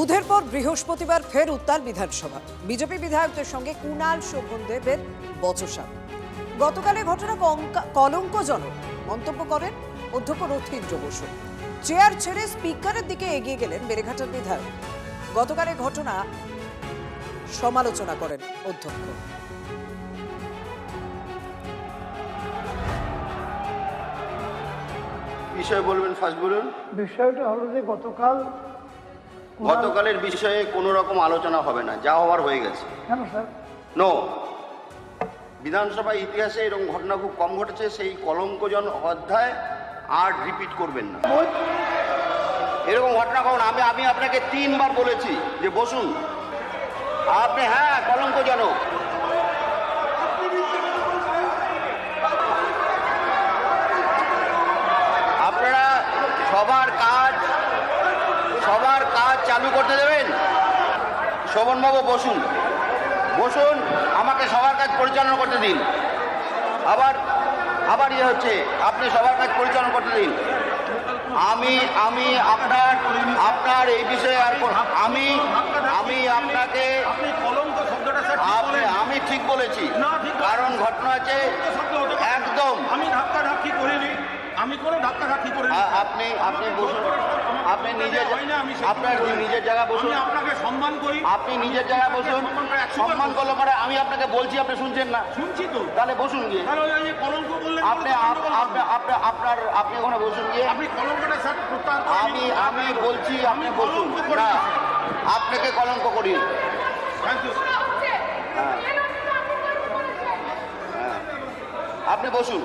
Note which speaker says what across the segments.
Speaker 1: বুধের পর বৃহস্পতিবার ফের উত্তাল বিধানসভা। বিজেপি বিধায়কদের সঙ্গে কুণাল শোভনদেবের বচসা। গতকালের ঘটনা কলঙ্কজনক মন্তব্য করেন অধ্যক্ষ রথীন্দ্র বসু। চেয়ার ছেড়ে স্পিকারের দিকে এগিয়ে গেলেন বেড়েঘাটার বিধায়ক। গতকালের ঘটনা সমালোচনা করেন অধ্যক্ষ।
Speaker 2: বিষয় বলবেন, ফার্স্ট বলুন।
Speaker 3: বিষয়টা হলো যে
Speaker 2: গতকালের বিষয়ে কোনো রকম আলোচনা হবে না, যা হওয়ার হয়ে গেছে।
Speaker 3: কেন স্যার?
Speaker 2: নো, বিধানসভা ইতিহাসে এরকম ঘটনা খুব কম ঘটেছে। সেই কলঙ্কজনক অধ্যায় আর রিপিট করবেন না। এরকম ঘটনা কখন? আমি আপনাকে 3 বার বলেছি যে বসুন। আপনি হ্যাঁ কলঙ্কজনক। আপনারা সবার কাজ চালু করতে দেবেন। শোভনবাবু বসুন, আমাকে সবার কাজ পরিচালনা করতে দিন। আবার ইয়ে হচ্ছে, আপনি সবার কাজ পরিচালনা করতে দিন। আমি আপনার এই বিষয়ে আর আমি আপনাকে আমি ঠিক বলেছি, কারণ ঘটনা আছে একদম।
Speaker 4: আমি ধাক্কাধাক্কি করিনি, আমি কোনো ধাক্কাধাক্কি করিনি।
Speaker 2: আপনি বসুন, আপনি আপনার নিজের জায়গা বসুন।
Speaker 4: আপনাকে সম্মান করি,
Speaker 2: আপনি নিজের জায়গায় বসুন। সম্মান করলে পরে আমি আপনাকে বলছি, আপনি শুনছেন না?
Speaker 4: শুনছি তো।
Speaker 2: তাহলে বসুন গিয়ে।
Speaker 4: কলঙ্ক বললেন,
Speaker 2: আপনি ওখানে বসুন গিয়ে।
Speaker 4: আপনি কলঙ্কটা স্যার প্রত্যাহার করেন।
Speaker 2: আমি বলছি আপনি বসুন। না, আপনাকে কলঙ্ক করি।
Speaker 4: Thank you.
Speaker 2: আপনি বসুন,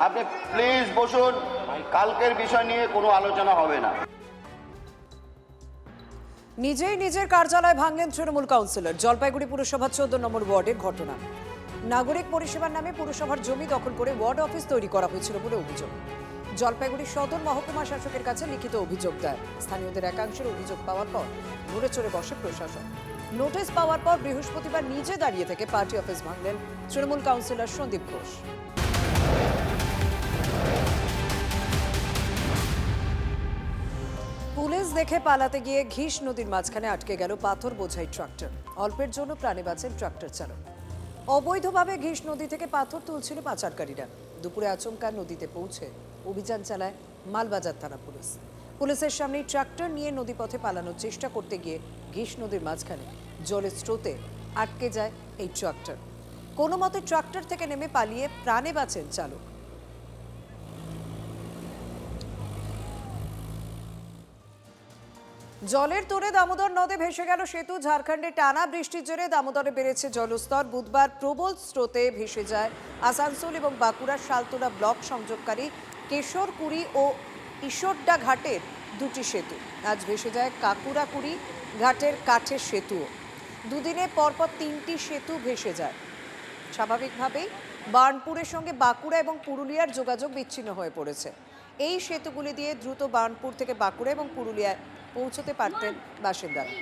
Speaker 2: আপনি প্লিজ বসুন। কালকের বিষয় নিয়ে কোনো আলোচনা হবে না।
Speaker 1: নিজেই নিজের কার্যালয় ভাঙলেন তৃণমূল কাউন্সিলর। জলপাইগুড়ি পুরসভার 14 নম্বর ওয়ার্ডের ঘটনা। নাগরিক পরিষেবার নামে পুরসভার জমি দখল করে ওয়ার্ড অফিস তৈরি করা হয়েছিল বলে অভিযোগ। জলপাইগুড়ি সদর মহকুমা শাসকের কাছে লিখিত অভিযোগ দেয়। স্থানীয়দের একাংশের অভিযোগ পাওয়ার পর ঘুরে চড়ে বসে প্রশাসন। নোটিশ পাওয়ার পর বৃহস্পতিবার নিজে দাঁড়িয়ে থেকে পার্টি অফিস ভাঙলেন তৃণমূল কাউন্সিলর সন্দীপ ঘোষ। পুলিশ দেখে পালাতে গিয়ে ঘিস নদীর মাঝখানে আটকে গেল পাথর বোঝাই ট্রাক্টর। অল্পের জন্য প্রাণে বাঁচেন ট্রাক্টর চালক। অবৈধভাবে ঘিস নদী থেকে পাথর তুলছিল পাচারকারীরা। দুপুরে আচমকা নদীতে পৌঁছে অভিযান চালায় মালবাজার থানা পুলিশ। পুলিশের সামনে ট্রাক্টর নিয়ে নদীপথে পালানোর চেষ্টা করতে গিয়ে ঘিস নদীর মাঝখানে জলের স্রোতে আটকে যায় এই ট্রাক্টর। কোনো মতে ট্রাক্টর থেকে নেমে পালিয়ে প্রাণে বাঁচেন চালক। জলের তোড়ে দামোদর নদে ভেসে গেল সেতু। ঝাড়খণ্ডে টানা বৃষ্টির জেরে দামোদরে বেড়েছে জলস্তর। বুধবার প্রবল স্রোতে ভেসে যায় আসানসোল এবং বাঁকুড়ার শালতোড়া ব্লক সংযোগকারী কেশরকুড়ি ও ঈশ্বরডা ঘাটের 2টি সেতু। আজ ভেসে যায় কাকুরাকুড়ি ঘাটের কাঠের সেতুও। দুদিনে পরপর 3টি সেতু ভেসে যায়। স্বাভাবিকভাবেই বার্নপুরের সঙ্গে বাঁকুড়া এবং পুরুলিয়ার যোগাযোগ বিচ্ছিন্ন হয়ে পড়েছে। এই সেতুগুলি দিয়ে দ্রুত বার্নপুর থেকে বাঁকুড়া এবং পুরুলিয়ায় পৌঁছতে পারতেন বাসিন্দারা।